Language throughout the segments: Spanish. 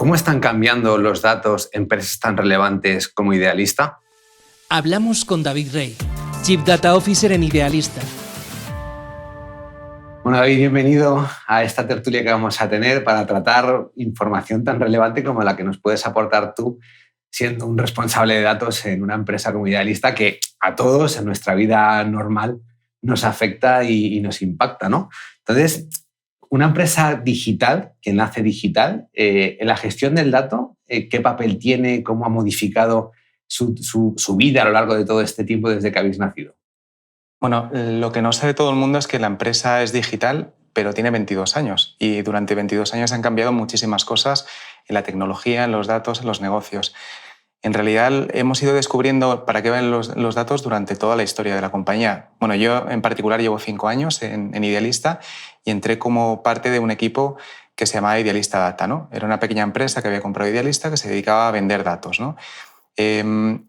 ¿Cómo están cambiando los datos en empresas tan relevantes como Idealista? Hablamos con David Rey, Chief Data Officer en Idealista. Bueno, David, bienvenido a esta tertulia que vamos a tener para tratar información tan relevante como la que nos puedes aportar tú, siendo un responsable de datos en una empresa como Idealista que a todos en nuestra vida normal nos afecta y nos impacta, ¿no? Entonces, una empresa digital, que nace digital, en la gestión del dato, ¿qué papel tiene? ¿Cómo ha modificado su vida a lo largo de todo este tiempo desde que habéis nacido? Bueno, lo que no sabe todo el mundo es que la empresa es digital, pero tiene 22 años y durante 22 años han cambiado muchísimas cosas en la tecnología, en los datos, en los negocios. En realidad hemos ido descubriendo para qué van los datos durante toda la historia de la compañía. Bueno, yo en particular llevo 5 años en Idealista y entré como parte de un equipo que se llamaba Idealista Data, ¿no? Era una pequeña empresa que había comprado Idealista que se dedicaba a vender datos, ¿no?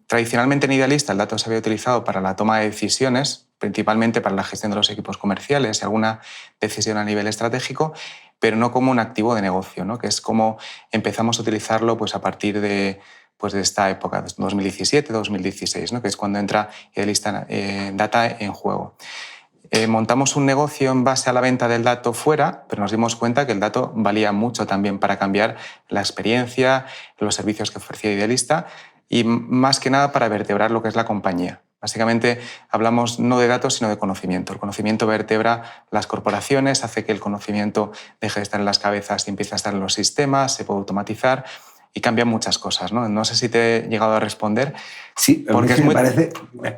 Tradicionalmente en Idealista el dato se había utilizado para la toma de decisiones, principalmente para la gestión de los equipos comerciales y alguna decisión a nivel estratégico, pero no como un activo de negocio, ¿no? Que es como empezamos a utilizarlo pues, a partir de esta época, 2017-2016, ¿no? Que es cuando entra Idealista Data en juego. Montamos un negocio en base a la venta del dato fuera, pero nos dimos cuenta que el dato valía mucho también para cambiar la experiencia, los servicios que ofrecía Idealista y más que nada para vertebrar lo que es la compañía. Básicamente hablamos no de datos, sino de conocimiento. El conocimiento vertebra las corporaciones, hace que el conocimiento deje de estar en las cabezas y empiece a estar en los sistemas, se puede automatizar y cambian muchas cosas, ¿no? No sé si te he llegado a responder. Sí, porque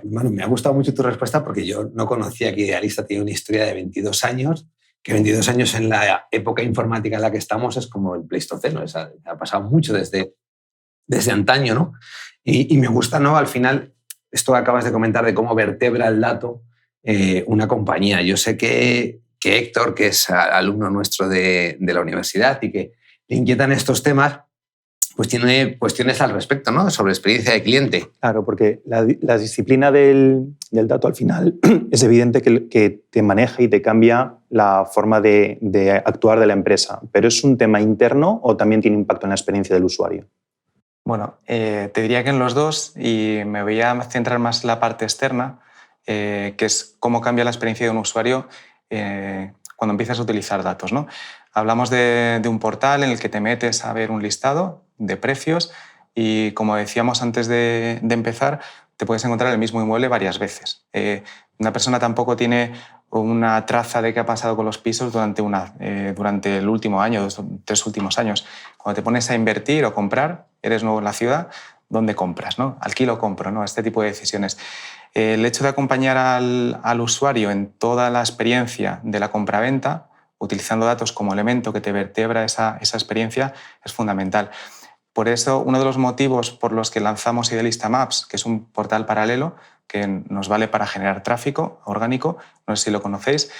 me ha gustado mucho tu respuesta porque yo no conocía que Idealista tenía una historia de 22 años, que 22 años en la época informática en la que estamos es como el Pleistoceno, ha pasado mucho desde antaño, ¿no? Y me gusta, ¿no? Al final, esto que acabas de comentar de cómo vertebra el dato una compañía. Yo sé que Héctor, que es alumno nuestro de la universidad y que le inquietan estos temas, pues tiene cuestiones al respecto, ¿no? Sobre experiencia de cliente. Claro, porque la disciplina del dato al final es evidente que te maneja y te cambia la forma de actuar de la empresa, pero ¿es un tema interno o también tiene impacto en la experiencia del usuario? Bueno, te diría que en los dos y me voy a centrar más en la parte externa, que es cómo cambia la experiencia de un usuario cuando empiezas a utilizar datos, ¿no? Hablamos de un portal en el que te metes a ver un listado de precios y, como decíamos antes de empezar, te puedes encontrar el mismo inmueble varias veces. Una persona tampoco tiene una traza de qué ha pasado con los pisos durante el último año, los 3 últimos años. Cuando te pones a invertir o comprar, eres nuevo en la ciudad, ¿dónde compras? ¿No? Alquilo o compro, ¿no? Este tipo de decisiones. El hecho de acompañar al usuario en toda la experiencia de la compraventa, utilizando datos como elemento que te vertebra esa experiencia, es fundamental. Por eso, uno de los motivos por los que lanzamos Idealista Maps, que es un portal paralelo que nos vale para generar tráfico orgánico, no sé si lo conocéis,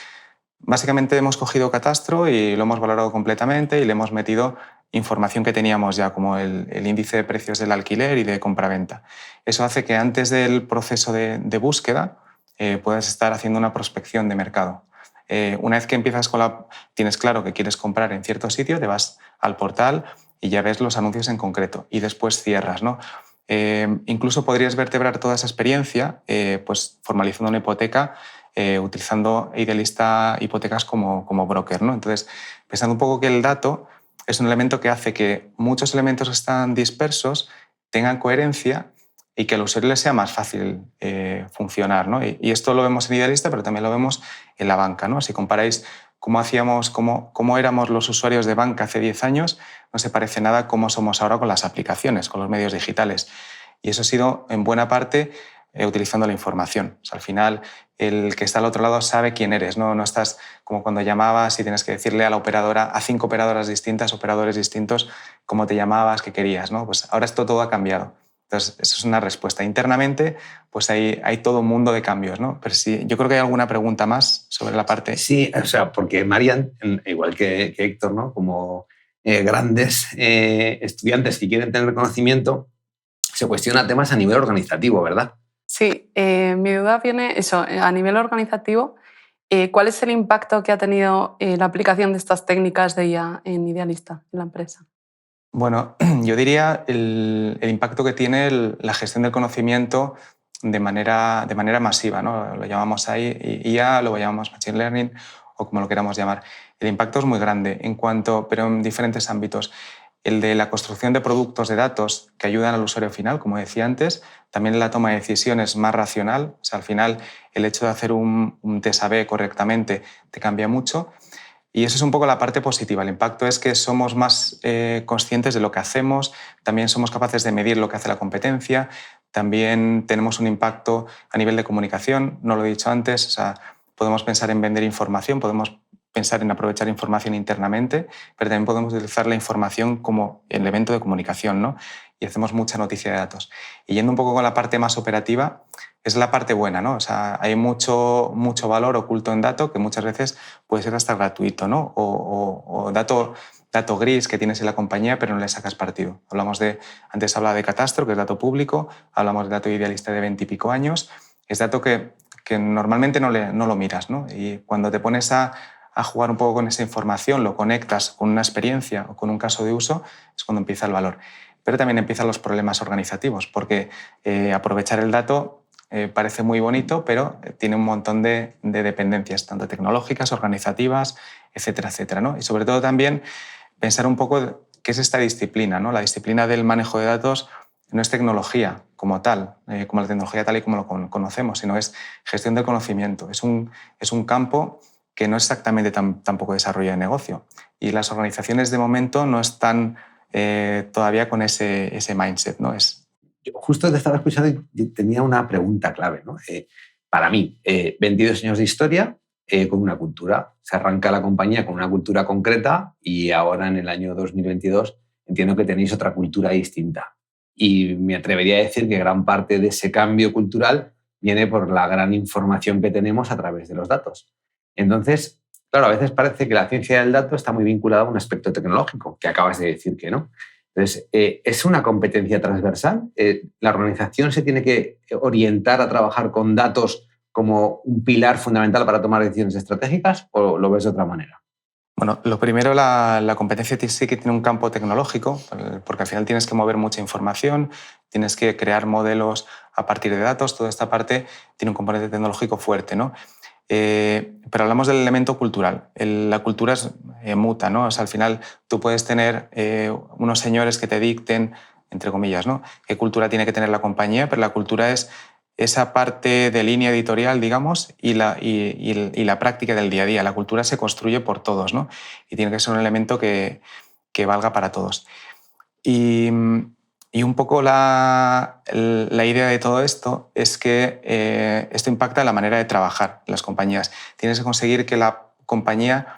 básicamente hemos cogido Catastro y lo hemos valorado completamente y le hemos metido información que teníamos ya, como el índice de precios del alquiler y de compraventa. Eso hace que antes del proceso de búsqueda puedas estar haciendo una prospección de mercado. Una vez que empiezas tienes claro que quieres comprar en cierto sitio, te vas al portal y ya ves los anuncios en concreto y después cierras, ¿no? Incluso podrías vertebrar toda esa experiencia pues formalizando una hipoteca utilizando Idealista Hipotecas como broker, ¿no? Entonces, pensando un poco que el dato es un elemento que hace que muchos elementos que están dispersos tengan coherencia y que al usuario le sea más fácil funcionar, ¿no? Y esto lo vemos en Idealista, pero también lo vemos en la banca, ¿no? Si comparáis cómo éramos los usuarios de banca hace 10 años, no se parece nada a cómo somos ahora con las aplicaciones, con los medios digitales. Y eso ha sido, en buena parte, utilizando la información. O sea, al final, el que está al otro lado sabe quién eres, ¿no? No estás como cuando llamabas y tienes que decirle a la operadora, a 5 operadoras distintas, operadores distintos, cómo te llamabas, qué querías, ¿no? Pues ahora esto todo ha cambiado. Entonces, eso es una respuesta. Internamente, pues hay todo un mundo de cambios, ¿no? Pero sí, yo creo que hay alguna pregunta más sobre la parte... Sí, o sea, porque Marian, igual que Héctor, ¿no? Como grandes estudiantes que quieren tener conocimiento, se cuestiona temas a nivel organizativo, ¿verdad? Sí, mi duda viene eso, a nivel organizativo, ¿cuál es el impacto que ha tenido la aplicación de estas técnicas de IA en Idealista, en la empresa? Bueno, yo diría el impacto que tiene la gestión del conocimiento de manera masiva, ¿no? Lo llamamos ahí IA, lo llamamos Machine Learning o como lo queramos llamar. El impacto es muy grande pero en diferentes ámbitos. El de la construcción de productos de datos que ayudan al usuario final, como decía antes, también la toma de decisiones más racional. O sea, al final, el hecho de hacer un test A/B correctamente te cambia mucho. Y eso es un poco la parte positiva. El impacto es que somos más conscientes de lo que hacemos, también somos capaces de medir lo que hace la competencia, también tenemos un impacto a nivel de comunicación, no lo he dicho antes, o sea, podemos pensar en vender información, podemos pensar en aprovechar información internamente, pero también podemos utilizar la información como elemento de comunicación, ¿no? Y hacemos mucha noticia de datos. Y yendo un poco con la parte más operativa, es la parte buena, ¿no? O sea, hay mucho valor oculto en dato que muchas veces puede ser hasta gratuito, ¿no? O dato gris que tienes en la compañía pero no le sacas partido. Antes hablaba de Catastro, que es dato público, hablamos de dato idealista de 20 y pico años, es dato que normalmente no lo miras, ¿no? Y cuando te pones a jugar un poco con esa información, lo conectas con una experiencia o con un caso de uso, es cuando empieza el valor. Pero también empiezan los problemas organizativos, porque aprovechar el dato parece muy bonito, pero tiene un montón de dependencias, tanto tecnológicas, organizativas, etcétera, etcétera, ¿no? Y sobre todo también pensar un poco qué es esta disciplina, ¿no? La disciplina del manejo de datos no es tecnología como tal, como la tecnología tal y como lo conocemos, sino es gestión del conocimiento. Es un campo que no es exactamente tampoco desarrollo de negocio. Y las organizaciones de momento no están todavía con ese mindset, ¿no? Yo justo te estaba escuchando y tenía una pregunta clave, ¿no? Para mí, 22 años de historia con una cultura. Se arranca la compañía con una cultura concreta y ahora en el año 2022 entiendo que tenéis otra cultura distinta. Y me atrevería a decir que gran parte de ese cambio cultural viene por la gran información que tenemos a través de los datos. Entonces, claro, a veces parece que la ciencia del dato está muy vinculada a un aspecto tecnológico, que acabas de decir que no. Entonces, ¿es una competencia transversal? ¿La organización se tiene que orientar a trabajar con datos como un pilar fundamental para tomar decisiones estratégicas o lo ves de otra manera? Bueno, lo primero, la competencia sí que tiene un campo tecnológico, porque al final tienes que mover mucha información, tienes que crear modelos a partir de datos, toda esta parte tiene un componente tecnológico fuerte, ¿no? Pero hablamos del elemento cultural. La cultura muta, ¿no? O sea, al final tú puedes tener unos señores que te dicten, entre comillas, ¿no? qué cultura tiene que tener la compañía, pero la cultura es esa parte de línea editorial, digamos, y la práctica del día a día. La cultura se construye por todos, ¿no? Y tiene que ser un elemento que valga para todos. Y un poco la idea de todo esto es que esto impacta en la manera de trabajar en las compañías. Tienes que conseguir que la compañía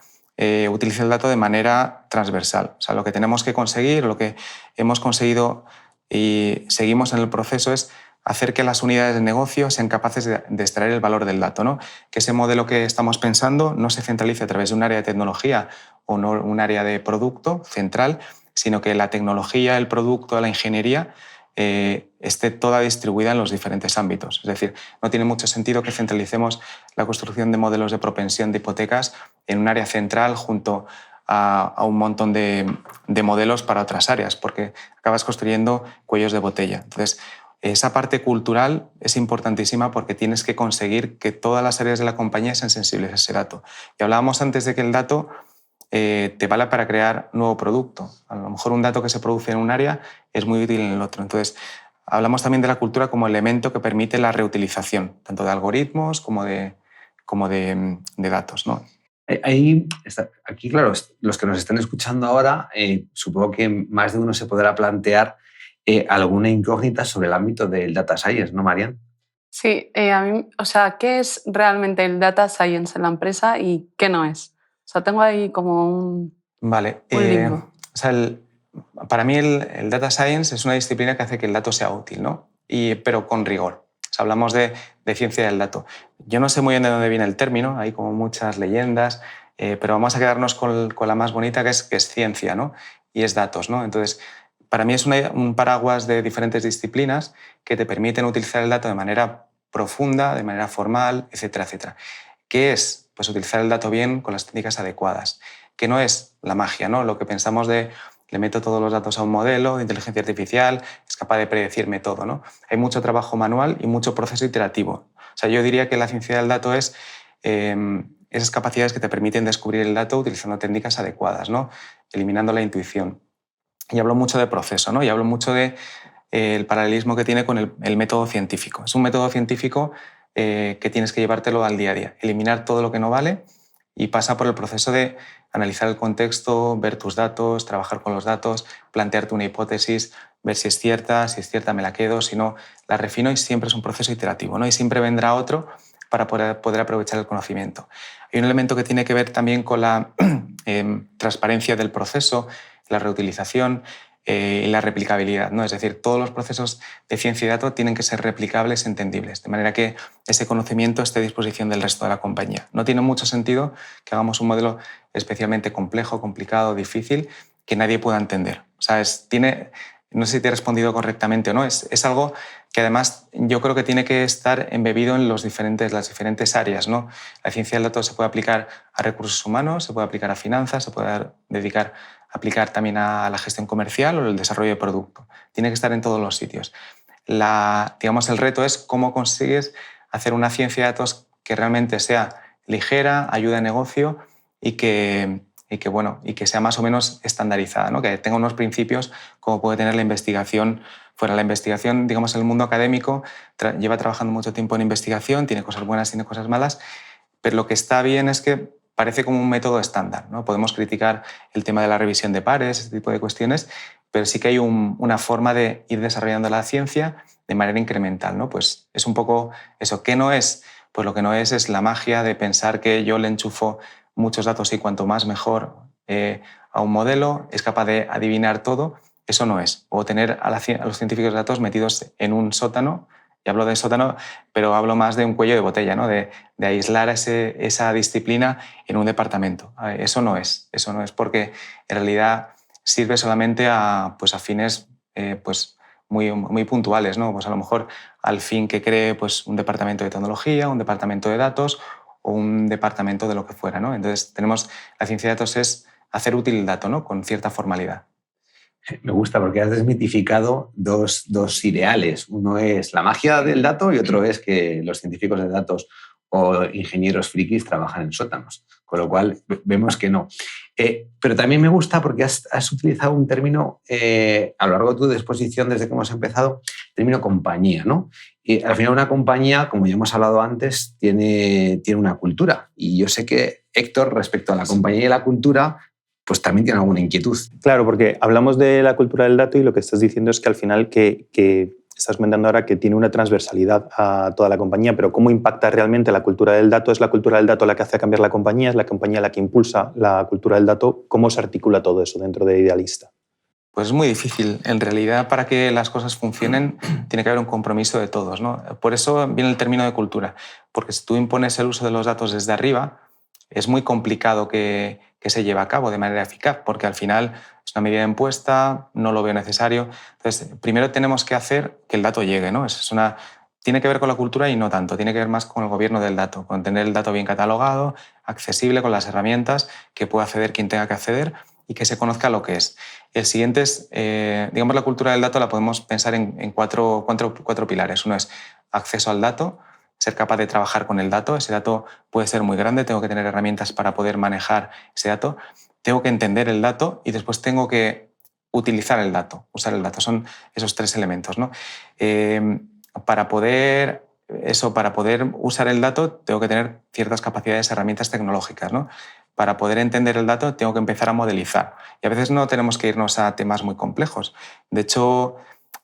utilice el dato de manera transversal. O sea, lo que tenemos que conseguir, lo que hemos conseguido y seguimos en el proceso es hacer que las unidades de negocio sean capaces de extraer el valor del dato, ¿no? Que ese modelo que estamos pensando no se centralice a través de un área de tecnología o no un área de producto central, sino que la tecnología, el producto, la ingeniería esté toda distribuida en los diferentes ámbitos. Es decir, no tiene mucho sentido que centralicemos la construcción de modelos de propensión de hipotecas en un área central junto a un montón de modelos para otras áreas, porque acabas construyendo cuellos de botella. Entonces, esa parte cultural es importantísima porque tienes que conseguir que todas las áreas de la compañía sean sensibles a ese dato. Y hablábamos antes de que el dato te vale para crear nuevo producto. A lo mejor un dato que se produce en un área es muy útil en el otro. Entonces, hablamos también de la cultura como elemento que permite la reutilización, tanto de algoritmos como de datos, ¿no? Aquí, claro, los que nos están escuchando ahora, supongo que más de uno se podrá plantear alguna incógnita sobre el ámbito del data science, ¿no, Marian? Sí, a mí, o sea, ¿qué es realmente el data science en la empresa y qué no es? O sea, tengo ahí como un limbo. O sea, para mí el data science es una disciplina que hace que el dato sea útil, ¿no? Pero con rigor. O sea, hablamos de ciencia del dato. Yo no sé muy bien de dónde viene el término, hay como muchas leyendas, pero vamos a quedarnos con la más bonita, que es ciencia, ¿no? Y es datos, ¿no? Entonces, para mí es un paraguas de diferentes disciplinas que te permiten utilizar el dato de manera profunda, de manera formal, etcétera, etcétera. ¿Qué es? Pues utilizar el dato bien con las técnicas adecuadas, que no es la magia, ¿no? Lo que pensamos de le meto todos los datos a un modelo de inteligencia artificial, es capaz de predecirme todo, ¿no? Hay mucho trabajo manual y mucho proceso iterativo. O sea, yo diría que la ciencia del dato es esas capacidades que te permiten descubrir el dato utilizando técnicas adecuadas, ¿no? Eliminando la intuición. Y hablo mucho de proceso, ¿no? Y hablo mucho de el paralelismo que tiene con el método científico. Es un método científico que tienes que llevártelo al día a día, eliminar todo lo que no vale y pasa por el proceso de analizar el contexto, ver tus datos, trabajar con los datos, plantearte una hipótesis, ver si es cierta me la quedo, si no la refino, y siempre es un proceso iterativo, ¿no? Y siempre vendrá otro para poder aprovechar el conocimiento. Hay un elemento que tiene que ver también con la transparencia del proceso, la reutilización y la replicabilidad, ¿no? Es decir, todos los procesos de ciencia y datos tienen que ser replicables e entendibles, de manera que ese conocimiento esté a disposición del resto de la compañía. No tiene mucho sentido que hagamos un modelo especialmente complejo, complicado, difícil, que nadie pueda entender. O sea, no sé si te he respondido correctamente o no, es algo que además yo creo que tiene que estar embebido en las diferentes áreas, ¿no? La ciencia del dato se puede aplicar a recursos humanos, se puede aplicar a finanzas, se puede aplicar también a la gestión comercial o el desarrollo de producto. Tiene que estar en todos los sitios. El reto es cómo consigues hacer una ciencia de datos que realmente sea ligera, ayude a negocio y que sea más o menos estandarizada, ¿no? Que tenga unos principios como puede tener la investigación. La investigación, digamos, en el mundo académico lleva trabajando mucho tiempo en investigación, tiene cosas buenas, tiene cosas malas, pero lo que está bien es que parece como un método estándar, ¿no? Podemos criticar el tema de la revisión de pares, ese tipo de cuestiones, pero sí que hay una forma de ir desarrollando la ciencia de manera incremental, ¿no? Pues es un poco eso. ¿Qué no es? Pues lo que no es la magia de pensar que yo le enchufo muchos datos y cuanto más mejor a un modelo, es capaz de adivinar todo. Eso no es. O tener a los científicos de datos metidos en un sótano, y hablo de sótano, pero hablo más de un cuello de botella, ¿no? De aislar esa disciplina en un departamento. Eso no es porque en realidad sirve solamente a fines muy puntuales, ¿no? Pues a lo mejor al fin que cree un departamento de tecnología, un departamento de datos o un departamento de lo que fuera, ¿no? Entonces la ciencia de datos es hacer útil el dato, ¿no? Con cierta formalidad. Me gusta porque has desmitificado dos ideales. Uno es la magia del dato y otro es que los científicos de datos o ingenieros frikis trabajan en sótanos, con lo cual vemos que no. Pero también me gusta porque has utilizado un término a lo largo de tu exposición, desde que hemos empezado, el término compañía, ¿no? Y al final una compañía, como ya hemos hablado antes, tiene una cultura. Y yo sé que Héctor, respecto a la compañía y la cultura, pues también tiene alguna inquietud. Claro, porque hablamos de la cultura del dato y lo que estás diciendo es que al final que estás comentando ahora que tiene una transversalidad a toda la compañía, pero ¿cómo impacta realmente la cultura del dato? ¿Es la cultura del dato la que hace cambiar la compañía? ¿Es la compañía la que impulsa la cultura del dato? ¿Cómo se articula todo eso dentro de Idealista? Pues es muy difícil. En realidad, para que las cosas funcionen, tiene que haber un compromiso de todos, ¿no? Por eso viene el término de cultura, porque si tú impones el uso de los datos desde arriba, es muy complicado que se lleve a cabo de manera eficaz, porque al final es una medida impuesta, no lo veo necesario. Entonces, primero tenemos que hacer que el dato llegue, ¿no? Tiene que ver con la cultura y no tanto, tiene que ver más con el gobierno del dato, con tener el dato bien catalogado, accesible, con las herramientas, que pueda acceder quien tenga que acceder y que se conozca lo que es. El siguiente es, la cultura del dato la podemos pensar en cuatro pilares. Uno es acceso al dato, ser capaz de trabajar con el dato. Ese dato puede ser muy grande, tengo que tener herramientas para poder manejar ese dato. Tengo que entender el dato y después tengo que utilizar el dato, usar el dato. Son esos tres elementos, ¿no? Para poder usar el dato tengo que tener ciertas capacidades, herramientas tecnológicas, ¿no? Para poder entender el dato tengo que empezar a modelizar. Y a veces no tenemos que irnos a temas muy complejos. De hecho,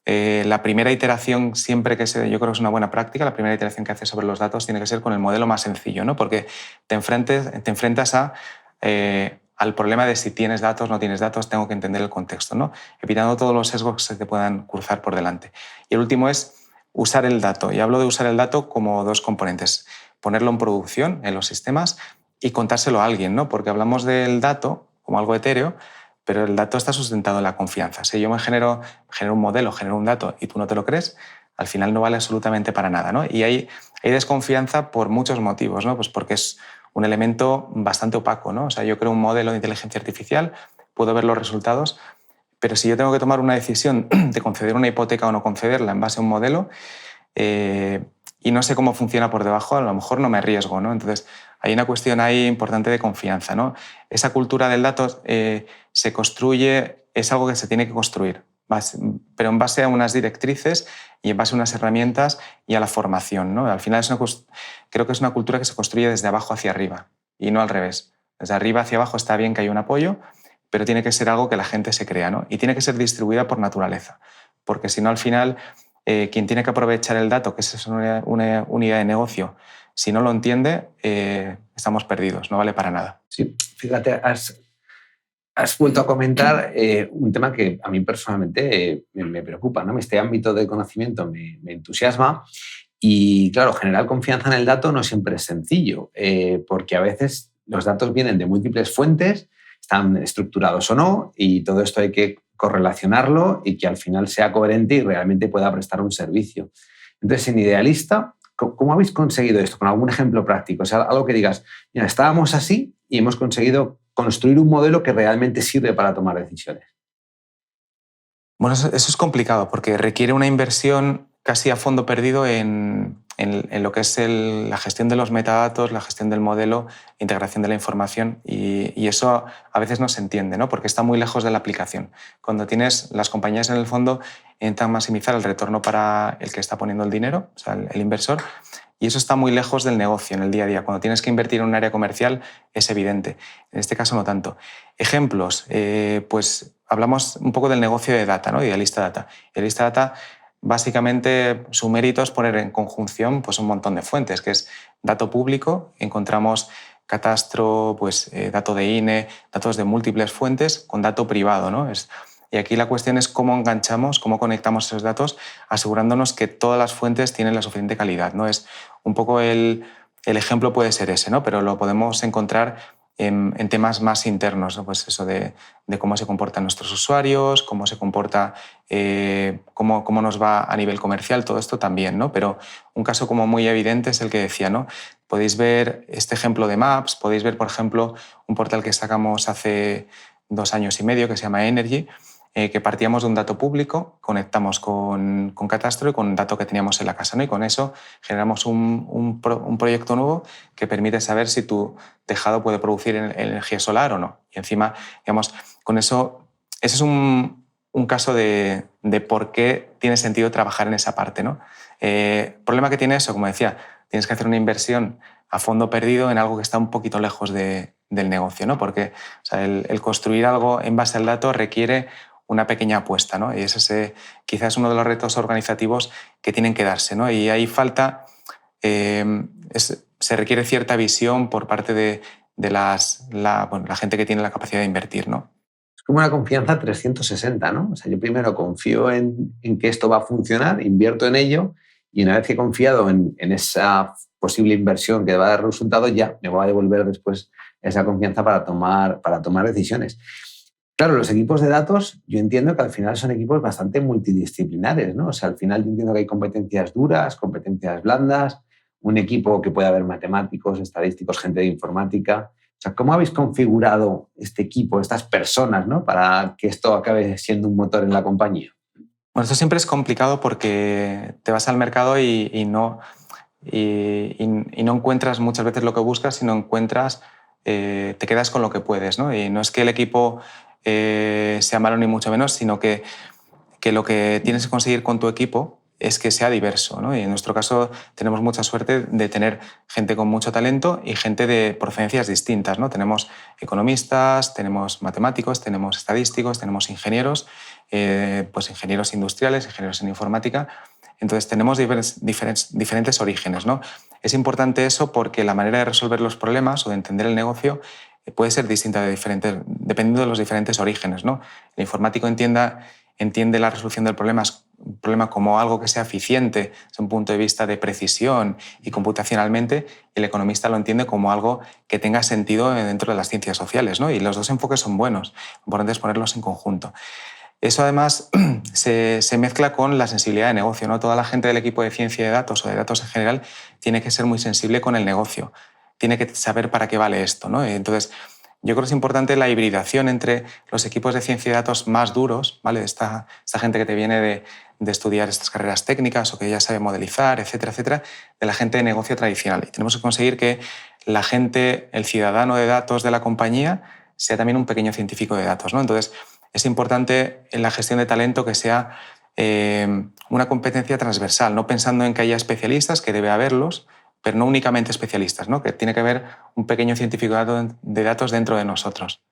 la primera iteración siempre yo creo que es una buena práctica, la primera iteración que haces sobre los datos tiene que ser con el modelo más sencillo, ¿no? Porque te enfrentas al problema de si tienes datos, no tienes datos, tengo que entender el contexto, ¿no? Evitando todos los sesgos que se te puedan cruzar por delante. Y el último es usar el dato. Y hablo de usar el dato como dos componentes. Ponerlo en producción, en los sistemas, y contárselo a alguien, ¿no? Porque hablamos del dato como algo etéreo, pero el dato está sustentado en la confianza. Si yo me genero un modelo, genero un dato y tú no te lo crees, al final no vale absolutamente para nada, ¿no? Y hay desconfianza por muchos motivos, ¿no? Pues porque es un elemento bastante opaco, ¿no? O sea, yo creo un modelo de inteligencia artificial, puedo ver los resultados, Pero si yo tengo que tomar una decisión de conceder una hipoteca o no concederla en base a un modelo y no sé cómo funciona por debajo, a lo mejor no me arriesgo, ¿no? Entonces, hay una cuestión ahí importante de confianza, ¿no? Esa cultura del dato se construye, es algo que se tiene que construir, pero en base a unas directrices y en base a unas herramientas y a la formación, ¿no? Al final creo que es una cultura que se construye desde abajo hacia arriba y no al revés. Desde arriba hacia abajo está bien que haya un apoyo, pero tiene que ser algo que la gente se crea, ¿no? Y tiene que ser distribuida por naturaleza, porque si no, al final, quien tiene que aprovechar el dato, que es una unidad de negocio, si no lo entiende, estamos perdidos, no vale para nada. Sí, fíjate, has vuelto a comentar un tema que a mí personalmente me preocupa, ¿no? Este ámbito de conocimiento me entusiasma y, claro, generar confianza en el dato no siempre es sencillo, porque a veces los datos vienen de múltiples fuentes, están estructurados o no, y todo esto hay que correlacionarlo y que al final sea coherente y realmente pueda prestar un servicio. Entonces, en Idealista, ¿cómo habéis conseguido esto? Con algún ejemplo práctico, o sea, algo que digas, mira, estábamos así y hemos conseguido construir un modelo que realmente sirve para tomar decisiones. Bueno, eso es complicado porque requiere una inversión casi a fondo perdido en lo que es la gestión de los metadatos, la gestión del modelo, integración de la información y eso a veces no se entiende, ¿no? Porque está muy lejos de la aplicación. Cuando tienes las compañías en el fondo intentan maximizar el retorno para el que está poniendo el dinero, o sea, el inversor, y eso está muy lejos del negocio en el día a día. Cuando tienes que invertir en un área comercial es evidente. En este caso no tanto. Ejemplos, pues hablamos un poco del negocio de data, ¿no? Idealista Data. Idealista Data, básicamente su mérito es poner en conjunción pues, un montón de fuentes, que es dato público, encontramos catastro, pues, dato de INE, datos de múltiples fuentes con dato privado, ¿no? Y aquí la cuestión es cómo enganchamos, cómo conectamos esos datos, asegurándonos que todas las fuentes tienen la suficiente calidad, ¿no? Es un poco el ejemplo puede ser ese, ¿no? Pero lo podemos encontrar en temas más internos, ¿no? Pues eso de cómo se comportan nuestros usuarios, cómo se comporta, cómo nos va a nivel comercial, todo esto también, ¿no? Pero un caso como muy evidente es el que decía, ¿no? Podéis ver este ejemplo de Maps, podéis ver, por ejemplo, un portal que sacamos hace 2 años y medio que se llama Energy, que partíamos de un dato público, conectamos con catastro y con un dato que teníamos en la casa, ¿no? Y con eso generamos un proyecto nuevo que permite saber si tu tejado puede producir energía solar o no. Y encima, digamos, con eso, ese es un caso de por qué tiene sentido trabajar en esa parte, ¿no? El problema que tiene eso, como decía, tienes que hacer una inversión a fondo perdido en algo que está un poquito lejos del negocio, ¿no? Porque o sea, el construir algo en base al dato requiere una pequeña apuesta, ¿no? Y ese quizás es uno de los retos organizativos que tienen que darse, ¿no? Y ahí falta, se requiere cierta visión por parte de la gente que tiene la capacidad de invertir, ¿no? Es como una confianza 360, ¿no? O sea, yo primero confío en que esto va a funcionar, invierto en ello y una vez que he confiado en esa posible inversión que va a dar resultados, ya me va a devolver después esa confianza para tomar decisiones. Claro, los equipos de datos, yo entiendo que al final son equipos bastante multidisciplinares, ¿no? O sea, al final yo entiendo que hay competencias duras, competencias blandas, un equipo que puede haber matemáticos, estadísticos, gente de informática. O sea, ¿cómo habéis configurado este equipo, estas personas, ¿no? Para que esto acabe siendo un motor en la compañía? Bueno, esto siempre es complicado porque te vas al mercado y no encuentras muchas veces lo que buscas, sino encuentras, te quedas con lo que puedes, ¿no? Y no es que el equipo sea malo ni mucho menos, sino que lo que tienes que conseguir con tu equipo es que sea diverso, ¿no? Y en nuestro caso tenemos mucha suerte de tener gente con mucho talento y gente de procedencias distintas, ¿no? Tenemos economistas, tenemos matemáticos, tenemos estadísticos, tenemos ingenieros, pues ingenieros industriales, ingenieros en informática. Entonces tenemos diferentes orígenes, ¿no? Es importante eso porque la manera de resolver los problemas o de entender el negocio puede ser distinta dependiendo de los diferentes orígenes, ¿no? El informático entiende la resolución del problema como algo que sea eficiente desde un punto de vista de precisión y computacionalmente, y el economista lo entiende como algo que tenga sentido dentro de las ciencias sociales, ¿no? Y los dos enfoques son buenos, lo importante es ponerlos en conjunto. Eso además se mezcla con la sensibilidad de negocio, ¿no? Toda la gente del equipo de ciencia de datos o de datos en general tiene que ser muy sensible con el negocio, tiene que saber para qué vale esto, ¿no? Entonces, yo creo que es importante la hibridación entre los equipos de ciencia y datos más duros, ¿vale? Esta gente que te viene de estudiar estas carreras técnicas o que ya sabe modelizar, etcétera, etcétera, de la gente de negocio tradicional. Y tenemos que conseguir que la gente, el ciudadano de datos de la compañía, sea también un pequeño científico de datos, ¿no? Entonces, es importante en la gestión de talento que sea una competencia transversal, no pensando en que haya especialistas, que debe haberlos, pero no únicamente especialistas, ¿no? Que tiene que haber un pequeño científico de datos dentro de nosotros.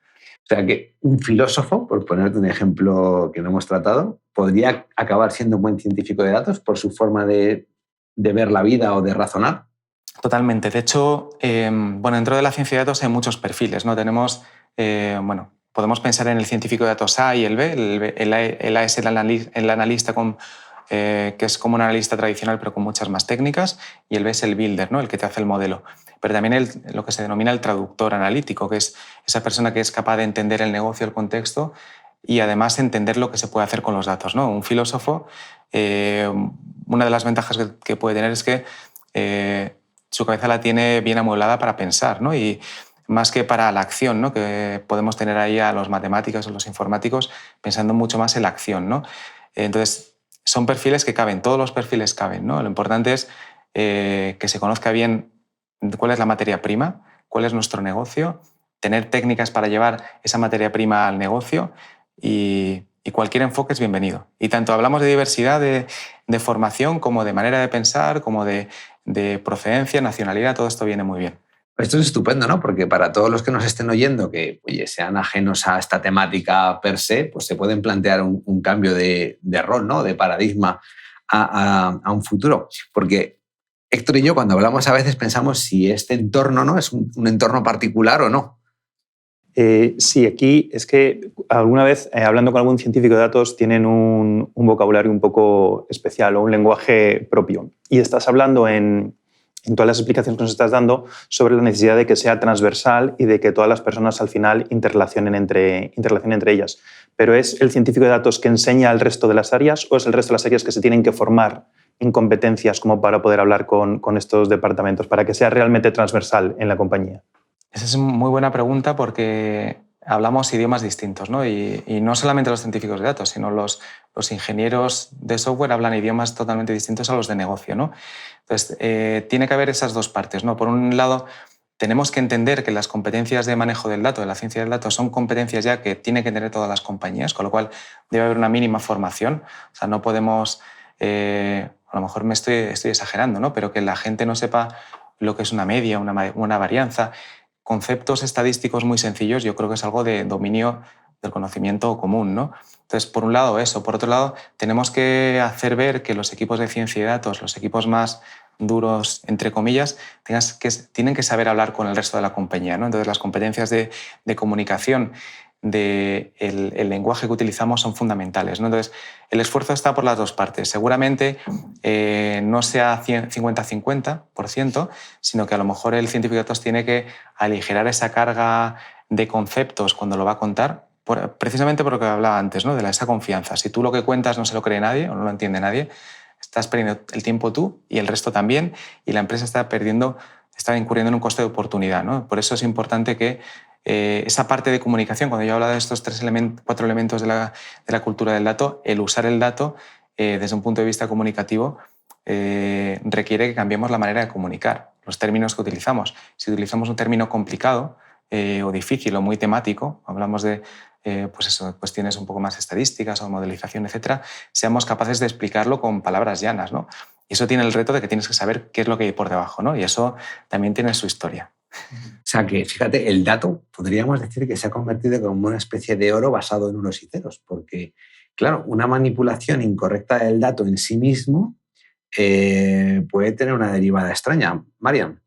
O sea que un filósofo, por ponerte un ejemplo que no hemos tratado, podría acabar siendo un buen científico de datos por su forma de ver la vida o de razonar. Totalmente. De hecho, dentro de la ciencia de datos hay muchos perfiles, ¿no? Tenemos, podemos pensar en el científico de datos A y el B. El A es el analista que es como un analista tradicional pero con muchas más técnicas, y el B es el builder, ¿no? El que te hace el modelo. Pero también lo que se denomina el traductor analítico, que es esa persona que es capaz de entender el negocio, el contexto y además entender lo que se puede hacer con los datos, ¿no? Un filósofo, una de las ventajas que puede tener es que su cabeza la tiene bien amueblada para pensar, ¿no? Y más que para la acción, ¿no? Que podemos tener ahí a los matemáticos o los informáticos pensando mucho más en la acción, ¿no? Entonces, son perfiles que caben, todos los perfiles caben, ¿no? Lo importante es que se conozca bien cuál es la materia prima, cuál es nuestro negocio, tener técnicas para llevar esa materia prima al negocio y cualquier enfoque es bienvenido. Y tanto hablamos de diversidad de formación como de manera de pensar, como de procedencia, nacionalidad, todo esto viene muy bien. Esto es estupendo, ¿no? Porque para todos los que nos estén oyendo que sean ajenos a esta temática per se, pues se pueden plantear un cambio de rol, ¿no? De paradigma a un futuro. Porque Héctor y yo, cuando hablamos a veces pensamos si este entorno, ¿no? Es un entorno particular o no. Sí, aquí es que alguna vez, hablando con algún científico de datos, tienen un vocabulario un poco especial o un lenguaje propio. Y estás hablando en todas las explicaciones que nos estás dando sobre la necesidad de que sea transversal y de que todas las personas al final interrelacionen entre ellas. Pero ¿es el científico de datos que enseña al resto de las áreas o es el resto de las áreas que se tienen que formar en competencias como para poder hablar con estos departamentos, para que sea realmente transversal en la compañía? Esa es muy buena pregunta porque hablamos idiomas distintos, ¿no? Y no solamente los científicos de datos, sino los ingenieros de software hablan idiomas totalmente distintos a los de negocio, ¿no? Entonces, tiene que haber esas dos partes, ¿no? Por un lado, tenemos que entender que las competencias de manejo del dato, de la ciencia del dato, son competencias ya que tienen que tener todas las compañías, con lo cual debe haber una mínima formación. O sea, no podemos, a lo mejor me estoy exagerando, ¿no? Pero que la gente no sepa lo que es una media, una varianza. Conceptos estadísticos muy sencillos, yo creo que es algo de dominio del conocimiento común, ¿no? Entonces, por un lado eso. Por otro lado, tenemos que hacer ver que los equipos de ciencia y datos, los equipos más duros, entre comillas, tienen que saber hablar con el resto de la compañía, ¿no? Entonces, las competencias de comunicación, el lenguaje que utilizamos son fundamentales, ¿no? Entonces, el esfuerzo está por las dos partes. Seguramente no sea 50-50%, sino que a lo mejor el científico de datos tiene que aligerar esa carga de conceptos cuando lo va a contar, precisamente por lo que hablaba antes, ¿no? De esa confianza. Si tú lo que cuentas no se lo cree nadie o no lo entiende nadie, estás perdiendo el tiempo tú y el resto también, y la empresa está incurriendo en un coste de oportunidad, ¿no? Por eso es importante que esa parte de comunicación, cuando yo hablo de estos 4 elementos de la cultura del dato, el usar el dato desde un punto de vista comunicativo requiere que cambiemos la manera de comunicar, los términos que utilizamos. Si utilizamos un término complicado o difícil o muy temático, hablamos de cuestiones un poco más estadísticas o modelización, etcétera, seamos capaces de explicarlo con palabras llanas, ¿no? Y eso tiene el reto de que tienes que saber qué es lo que hay por debajo, ¿no? Y eso también tiene su historia. O sea que, fíjate, el dato podríamos decir que se ha convertido como una especie de oro basado en unos y ceros, porque, claro, una manipulación incorrecta del dato en sí mismo puede tener una derivada extraña. Mariam.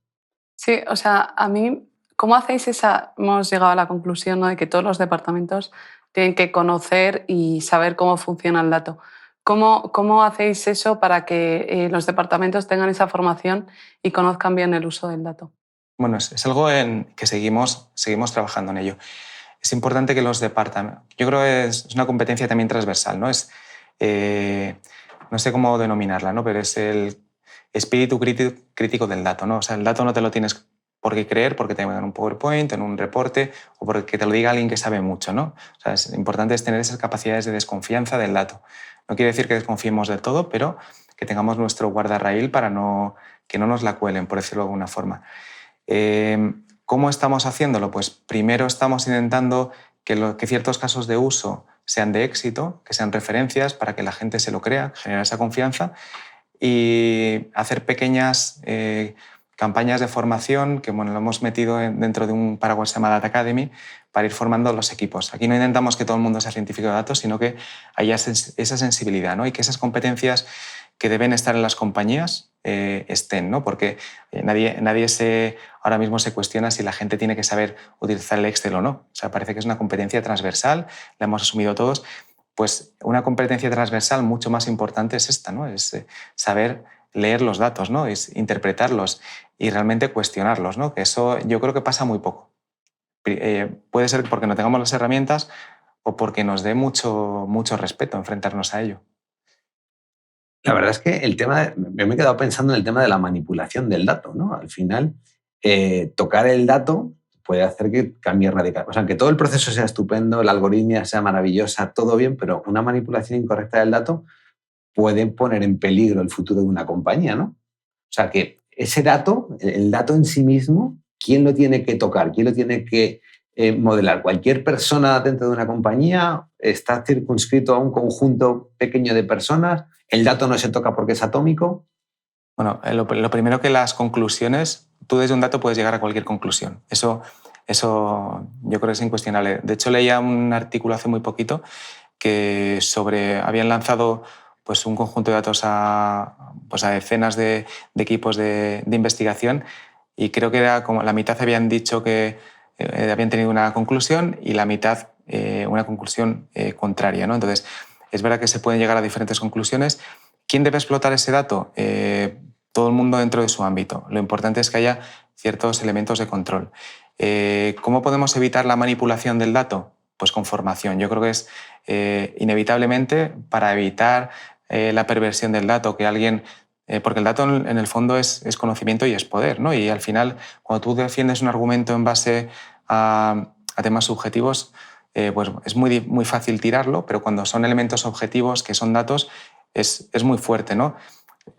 Sí, o sea, a mí, ¿cómo hacéis hemos llegado a la conclusión, ¿no?, de que todos los departamentos tienen que conocer y saber cómo funciona el dato? ¿Cómo hacéis eso para que los departamentos tengan esa formación y conozcan bien el uso del dato? Bueno, es algo en que seguimos trabajando en ello. Es importante que los departamentos... Yo creo que es una competencia también transversal, ¿no? No sé cómo denominarla, ¿no? Pero es el espíritu crítico del dato, ¿no? O sea, el dato no te lo tienes por qué creer, porque te vengan un PowerPoint, en un reporte o porque te lo diga alguien que sabe mucho, ¿no? O sea, es importante tener esas capacidades de desconfianza del dato. No quiere decir que desconfiemos del todo, pero que tengamos nuestro guardarraíl para que no nos la cuelen, por decirlo de alguna forma. ¿Cómo estamos haciéndolo? Pues primero estamos intentando que ciertos casos de uso sean de éxito, que sean referencias para que la gente se lo crea, generar esa confianza y hacer pequeñas campañas de formación que lo hemos metido dentro de un paraguas que se llama Data Academy para ir formando los equipos. Aquí no intentamos que todo el mundo sea científico de datos, sino que haya esa sensibilidad, ¿no? Y que esas competencias que deben estar en las compañías estén, ¿no? Porque nadie ahora mismo se cuestiona si la gente tiene que saber utilizar el Excel o no. O sea, parece que es una competencia transversal, la hemos asumido todos. Pues una competencia transversal mucho más importante es esta, ¿no? Es saber leer los datos, ¿no? Es interpretarlos y realmente cuestionarlos, ¿no? Que eso yo creo que pasa muy poco. Puede ser porque no tengamos las herramientas o porque nos dé mucho respeto enfrentarnos a ello. La verdad es que yo me he quedado pensando en el tema de la manipulación del dato, ¿no? Al final, tocar el dato puede hacer que cambie radicalmente. O sea, que todo el proceso sea estupendo, la algoritmia sea maravillosa, todo bien, pero una manipulación incorrecta del dato puede poner en peligro el futuro de una compañía, ¿no? O sea, que ese dato, el dato en sí mismo, ¿quién lo tiene que tocar? ¿Quién lo tiene que modelar? ¿Cualquier persona dentro de una compañía está circunscrito a un conjunto pequeño de personas? ¿El dato no se toca porque es atómico? Bueno, lo primero que las conclusiones, tú desde un dato puedes llegar a cualquier conclusión. Eso yo creo que es incuestionable. De hecho, leía un artículo hace muy poquito que habían lanzado pues, un conjunto de datos a decenas de equipos de investigación y creo que era como la mitad habían dicho que habían tenido una conclusión y la mitad una conclusión contraria, ¿no? Entonces, es verdad que se pueden llegar a diferentes conclusiones. ¿Quién debe explotar ese dato? Todo el mundo dentro de su ámbito. Lo importante es que haya ciertos elementos de control. ¿Cómo podemos evitar la manipulación del dato? Pues con formación. Yo creo que es inevitablemente para evitar la perversión del dato, que alguien... porque el dato en el fondo es conocimiento y es poder, ¿no? Y al final, cuando tú defiendes un argumento en base a temas subjetivos, pues es muy fácil tirarlo, pero cuando son elementos objetivos, que son datos, es muy fuerte, ¿no?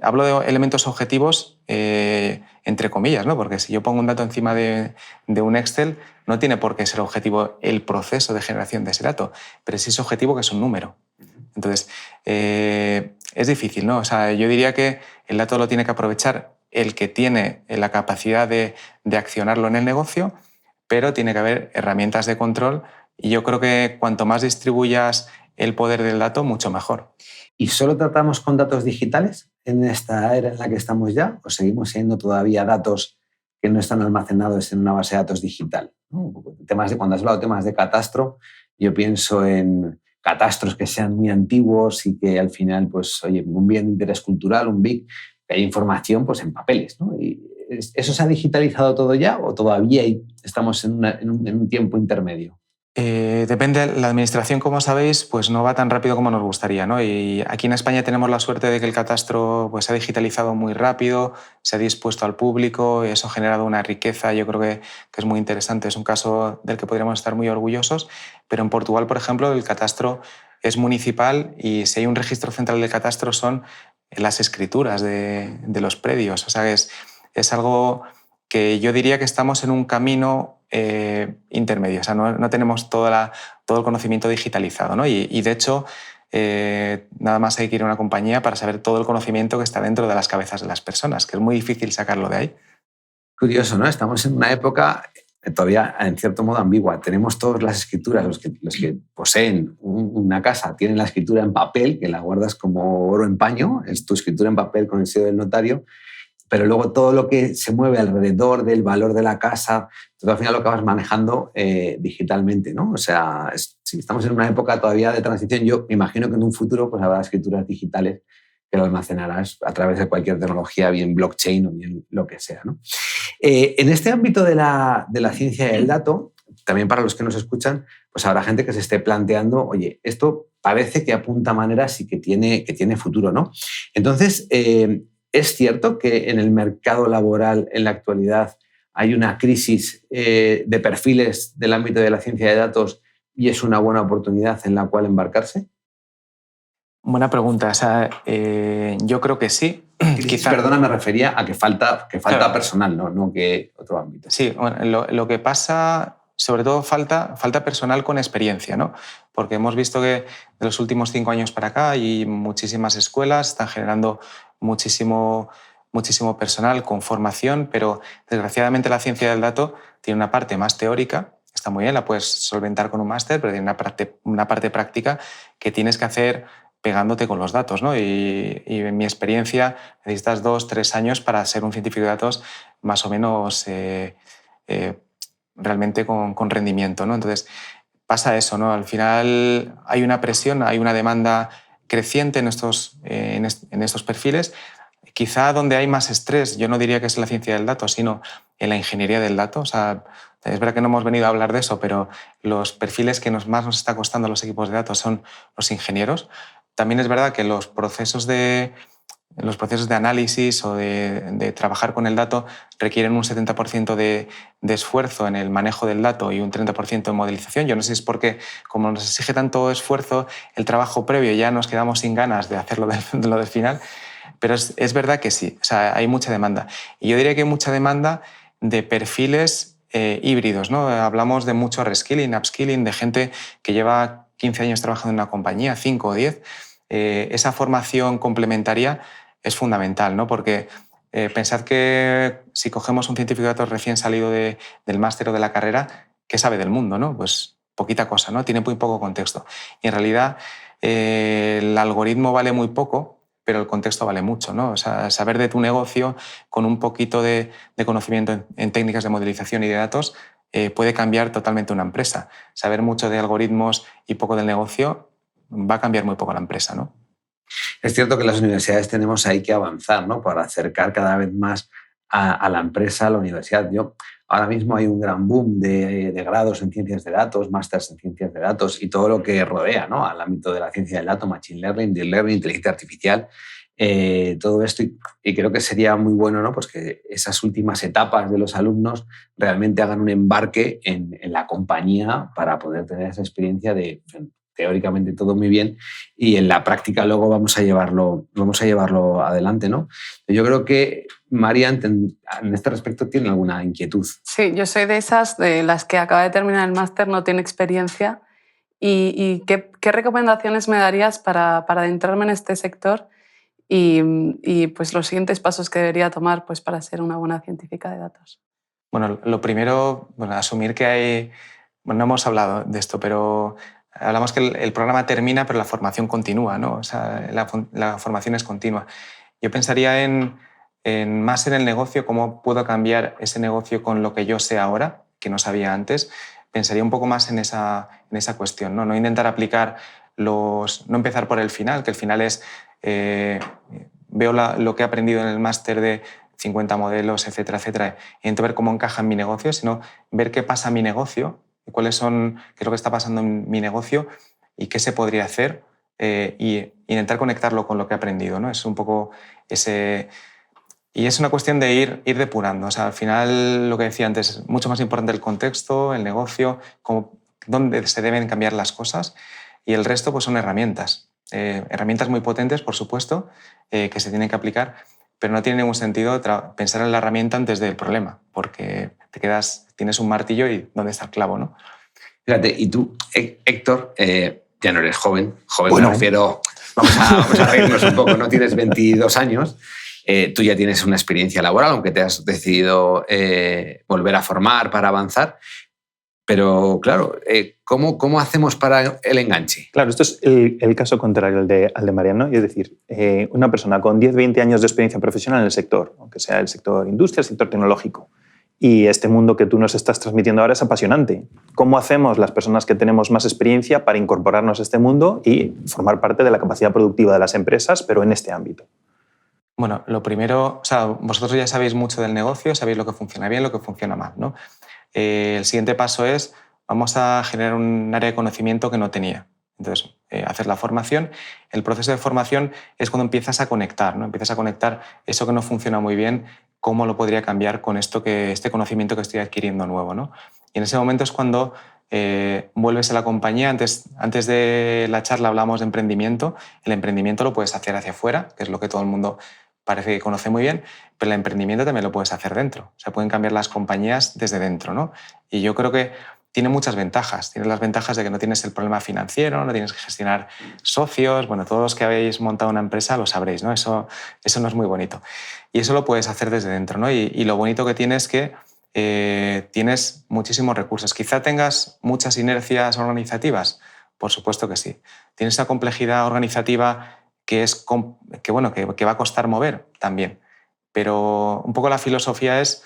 Hablo de elementos objetivos entre comillas, ¿no? Porque si yo pongo un dato encima de un Excel, no tiene por qué ser objetivo el proceso de generación de ese dato, pero sí es objetivo que es un número. Entonces, es difícil, ¿no? O sea, yo diría que el dato lo tiene que aprovechar el que tiene la capacidad de accionarlo en el negocio, pero tiene que haber herramientas de control y yo creo que cuanto más distribuyas el poder del dato, mucho mejor. ¿Y solo tratamos con datos digitales en esta era en la que estamos ya? ¿O seguimos siendo todavía datos que no están almacenados en una base de datos digital? ¿No? Cuando has hablado de temas de catastro, yo pienso en catastros que sean muy antiguos y que al final, pues, oye, un bien de interés cultural, un BIC, que hay información pues, en papeles, ¿no? Y ¿eso se ha digitalizado todo ya o todavía estamos en un tiempo intermedio? Depende, la administración, como sabéis, pues no va tan rápido como nos gustaría, ¿no? Y aquí en España tenemos la suerte de que el catastro pues, se ha digitalizado muy rápido, se ha dispuesto al público y eso ha generado una riqueza, yo creo que es muy interesante. Es un caso del que podríamos estar muy orgullosos, pero en Portugal, por ejemplo, el catastro es municipal y si hay un registro central del catastro son las escrituras de los predios. O sea, es algo que yo diría que estamos en un camino intermedio, o sea, no tenemos todo el conocimiento digitalizado, ¿no? Y de hecho, nada más hay que ir a una compañía para saber todo el conocimiento que está dentro de las cabezas de las personas, que es muy difícil sacarlo de ahí. Curioso, ¿no? Estamos en una época todavía, en cierto modo, ambigua. Tenemos todas las escrituras, los que poseen una casa tienen la escritura en papel, que la guardas como oro en paño, es tu escritura en papel con el sello del notario, pero luego todo lo que se mueve alrededor del valor de la casa, todo al final lo acabas manejando digitalmente, ¿no? O sea, si estamos en una época todavía de transición, yo me imagino que en un futuro pues, habrá escrituras digitales que lo almacenarás a través de cualquier tecnología, bien blockchain o bien lo que sea, ¿no? En este ámbito de la ciencia y el dato, también para los que nos escuchan, pues habrá gente que se esté planteando, oye, esto parece que apunta a maneras y que tiene futuro, ¿no? Entonces, ¿es cierto que en el mercado laboral en la actualidad hay una crisis de perfiles del ámbito de la ciencia de datos y es una buena oportunidad en la cual embarcarse? Buena pregunta. O sea, yo creo que sí. Quizá, perdona, me refería a que falta claro, personal, no que otro ámbito. Sí, bueno, lo que pasa, sobre todo falta personal con experiencia, ¿no? Porque hemos visto que de los últimos 5 años para acá hay muchísimas escuelas, están generando muchísimo personal con formación, pero desgraciadamente la ciencia del dato tiene una parte más teórica, está muy bien, la puedes solventar con un máster, pero tiene una parte práctica que tienes que hacer pegándote con los datos, ¿no? Y en mi experiencia necesitas 2-3 años para ser un científico de datos más o menos realmente con rendimiento, ¿no? Entonces pasa eso, ¿no? Al final hay una presión, hay una demanda creciente en estos perfiles. Quizá donde hay más estrés, yo no diría que es en la ciencia del dato, sino en la ingeniería del dato. O sea, es verdad que no hemos venido a hablar de eso, pero los perfiles que más nos está costando a los equipos de datos son los ingenieros. También es verdad que los procesos de análisis o de trabajar con el dato requieren un 70% de esfuerzo en el manejo del dato y un 30% en modelización. Yo no sé si es porque, como nos exige tanto esfuerzo, el trabajo previo ya nos quedamos sin ganas de hacerlo de lo del final, pero es verdad que sí, o sea, hay mucha demanda. Y yo diría que hay mucha demanda de perfiles híbridos, ¿no? Hablamos de mucho reskilling, upskilling, de gente que lleva 15 años trabajando en una compañía, 5 o 10, esa formación complementaria es fundamental, ¿no? Porque pensad que si cogemos un científico de datos recién salido del máster o de la carrera, ¿qué sabe del mundo, no? Pues poquita cosa, ¿no? Tiene muy poco contexto. Y en realidad el algoritmo vale muy poco, pero el contexto vale mucho, ¿no? O sea, saber de tu negocio con un poquito de conocimiento en técnicas de modelización y de datos puede cambiar totalmente una empresa. Saber mucho de algoritmos y poco del negocio va a cambiar muy poco la empresa, ¿no? Es cierto que las universidades tenemos ahí que avanzar, ¿no? Para acercar cada vez más a la empresa, a la universidad. Ahora mismo hay un gran boom de grados en ciencias de datos, másters en ciencias de datos y todo lo que rodea, ¿no? Al ámbito de la ciencia del dato, machine learning, deep learning, inteligencia artificial, todo esto. Y creo que sería muy bueno, ¿no? Pues que esas últimas etapas de los alumnos realmente hagan un embarque en la compañía para poder tener esa experiencia de teóricamente todo muy bien y en la práctica luego vamos a llevarlo adelante, ¿no? Yo creo que María en este respecto tiene alguna inquietud. Sí, yo soy de esas de las que acaba de terminar el máster, no tiene experiencia. ¿Y qué recomendaciones me darías para adentrarme en este sector y pues los siguientes pasos que debería tomar pues, para ser una buena científica de datos? Bueno, lo primero, asumir que hay... Bueno, no hemos hablado de esto, pero hablamos que el programa termina, pero la formación continúa, ¿no? O sea, la formación es continua. Yo pensaría más en el negocio, cómo puedo cambiar ese negocio con lo que yo sé ahora, que no sabía antes. Pensaría un poco más en esa cuestión, ¿no? No intentar aplicar no empezar por el final, que el final es veo lo que he aprendido en el máster de 50 modelos, etcétera, etcétera, y intento ver cómo encaja en mi negocio, sino ver qué pasa en mi negocio, qué es lo que está pasando en mi negocio y qué se podría hacer y intentar conectarlo con lo que he aprendido, ¿no? Es un poco ese... Y es una cuestión de ir depurando. O sea, al final, lo que decía antes, es mucho más importante el contexto, el negocio, dónde se deben cambiar las cosas, y el resto pues, son herramientas. Herramientas muy potentes, por supuesto, que se tienen que aplicar, pero no tiene ningún sentido pensar en la herramienta antes del problema, porque tienes un martillo y ¿dónde está el clavo, no? Fíjate, y tú, Héctor, ya no eres joven, bueno, me refiero, vamos a reírnos un poco, no tienes 22 años, tú ya tienes una experiencia laboral, aunque te has decidido volver a formar para avanzar. Pero, claro, ¿cómo hacemos para el enganche? Claro, esto es el caso contrario al de Mariano. Es decir, una persona con 10-20 años de experiencia profesional en el sector, aunque sea el sector industria, el sector tecnológico, y este mundo que tú nos estás transmitiendo ahora es apasionante. ¿Cómo hacemos las personas que tenemos más experiencia para incorporarnos a este mundo y formar parte de la capacidad productiva de las empresas, pero en este ámbito? Bueno, lo primero, o sea, vosotros ya sabéis mucho del negocio, sabéis lo que funciona bien, lo que funciona mal, ¿no? El siguiente paso es, vamos a generar un área de conocimiento que no tenía. Entonces, hacer la formación. El proceso de formación es cuando empiezas a conectar, ¿no? Empiezas a conectar eso que no funciona muy bien cómo lo podría cambiar con este conocimiento que estoy adquiriendo nuevo, ¿no? Y en ese momento es cuando vuelves a la compañía. Antes de la charla hablamos de emprendimiento. El emprendimiento lo puedes hacer hacia afuera, que es lo que todo el mundo parece que conoce muy bien, pero el emprendimiento también lo puedes hacer dentro. O sea, pueden cambiar las compañías desde dentro, ¿no? Y yo creo que tiene muchas ventajas. Tiene las ventajas de que no tienes el problema financiero, no tienes que gestionar socios. Bueno, todos los que habéis montado una empresa lo sabréis, ¿no? Eso no es muy bonito. Y eso lo puedes hacer desde dentro, ¿no? Y lo bonito que tiene es que tienes muchísimos recursos. Quizá tengas muchas inercias organizativas, por supuesto que sí. Tienes esa complejidad organizativa que va a costar mover también. Pero un poco la filosofía es,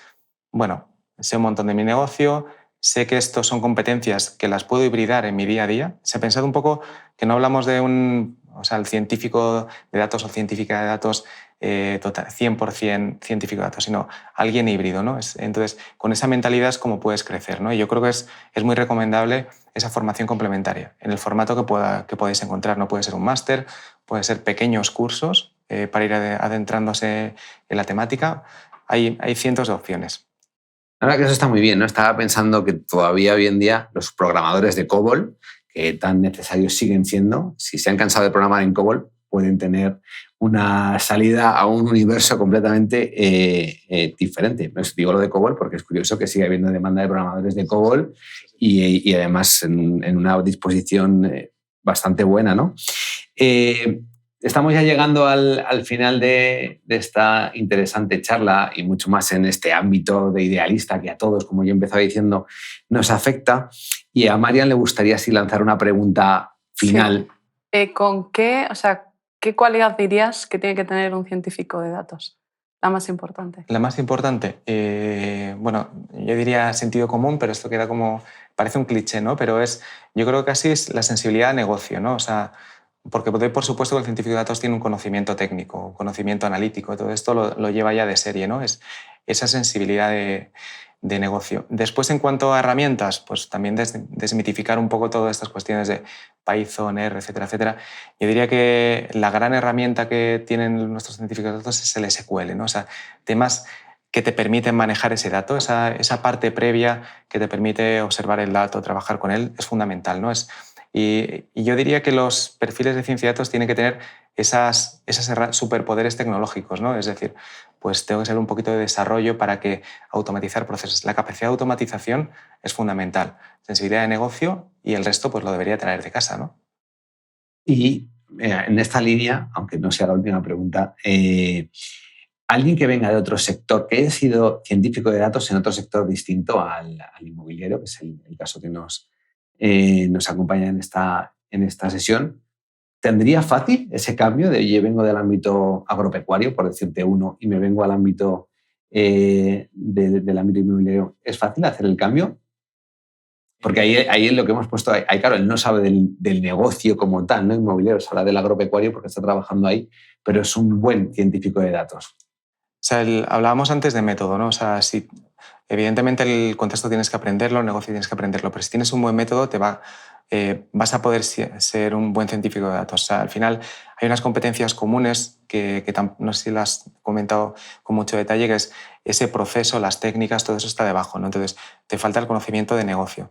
bueno, sé un montón de mi negocio, sé que estos son competencias que las puedo hibridar en mi día a día. Se ha pensado un poco que no hablamos de el científico de datos o científica de datos 100% científico de datos, sino alguien híbrido, ¿no? Entonces, con esa mentalidad es como puedes crecer, ¿no? Y yo creo que es muy recomendable esa formación complementaria en el formato que podáis encontrar. No puede ser un máster, puede ser pequeños cursos para ir adentrándose en la temática. Hay cientos de opciones. Ahora que eso está muy bien, ¿no? Estaba pensando que todavía hoy en día los programadores de COBOL, que tan necesarios siguen siendo, si se han cansado de programar en COBOL, pueden tener una salida a un universo completamente diferente. No digo lo de COBOL porque es curioso que siga habiendo demanda de programadores de COBOL y además en una disposición bastante buena, ¿no? Estamos ya llegando al final de esta interesante charla y mucho más en este ámbito de idealista que a todos, como yo empezaba diciendo, nos afecta. Y a Marian le gustaría así lanzar una pregunta final. Sí. ¿Qué cualidad dirías que tiene que tener un científico de datos? La más importante. La más importante, yo diría sentido común, pero esto queda como, parece un cliché, ¿no? Pero yo creo que casi es la sensibilidad a negocio, ¿no? O sea, porque por supuesto que el científico de datos tiene un conocimiento técnico, un conocimiento analítico, todo esto lo lleva ya de serie, ¿no? Es esa sensibilidad de negocio. Después, en cuanto a herramientas, pues también desmitificar un poco todas estas cuestiones de Python, R, etcétera, etcétera. Yo diría que la gran herramienta que tienen nuestros científicos de datos es el SQL, ¿no? O sea, temas que te permiten manejar ese dato, esa parte previa que te permite observar el dato, trabajar con él, es fundamental, ¿no? Y yo diría que los perfiles de ciencia de datos tienen que tener esos superpoderes tecnológicos, ¿no? Es decir, pues tengo que ser un poquito de desarrollo para que automatizar procesos. La capacidad de automatización es fundamental. Sensibilidad de negocio y el resto pues lo debería traer de casa, ¿no? Y en esta línea, aunque no sea la última pregunta, alguien que venga de otro sector, que haya sido científico de datos en otro sector distinto al inmobiliario, que es el caso que nos acompaña en esta sesión, ¿tendría fácil ese cambio de yo vengo del ámbito agropecuario, por decirte uno, y me vengo al ámbito del ámbito inmobiliario? ¿Es fácil hacer el cambio? Porque ahí es lo que hemos puesto, claro, él no sabe del negocio como tal, ¿no? Inmobiliario, se habla del agropecuario porque está trabajando ahí, pero es un buen científico de datos. O sea, hablábamos antes de método, ¿no? O sea, evidentemente el contexto tienes que aprenderlo, el negocio tienes que aprenderlo, pero si tienes un buen método vas a poder ser un buen científico de datos. O sea, al final hay unas competencias comunes que no sé si las has comentado con mucho detalle, que es ese proceso, las técnicas, todo eso está debajo, ¿no? Entonces, te falta el conocimiento de negocio.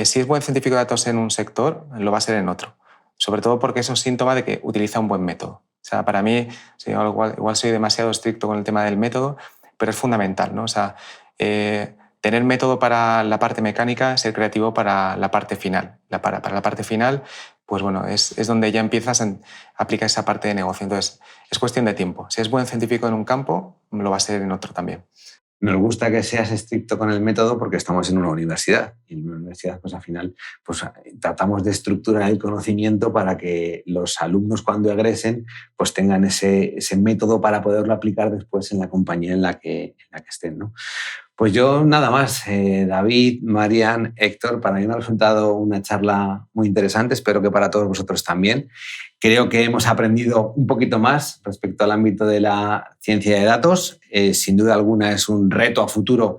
Si es buen científico de datos en un sector, lo va a ser en otro. Sobre todo porque eso es síntoma de que utiliza un buen método. O sea, para mí, igual soy demasiado estricto con el tema del método, pero es fundamental, ¿no? O sea, tener método para la parte mecánica, ser creativo para la parte final. Para la parte final, pues bueno, es donde ya empiezas a aplicar esa parte de negocio. Entonces, es cuestión de tiempo. Si es buen científico en un campo, lo va a ser en otro también. Nos gusta que seas estricto con el método porque estamos en una universidad y en una universidad pues al final pues, tratamos de estructurar el conocimiento para que los alumnos cuando egresen pues tengan ese método para poderlo aplicar después en la compañía en la que estén, ¿no? Pues yo nada más, David, Marian, Héctor, para mí me ha resultado una charla muy interesante, espero que para todos vosotros también. Creo que hemos aprendido un poquito más respecto al ámbito de la ciencia de datos. Sin duda alguna es un reto a futuro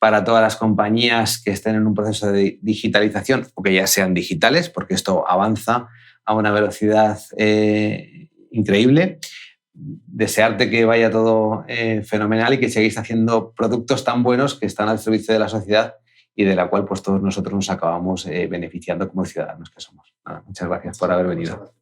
para todas las compañías que estén en un proceso de digitalización o que ya sean digitales, porque esto avanza a una velocidad increíble. desearte que vaya todo fenomenal y que sigáis haciendo productos tan buenos que están al servicio de la sociedad y de la cual pues todos nosotros nos acabamos beneficiando como ciudadanos que somos. Nada, muchas gracias por haber venido.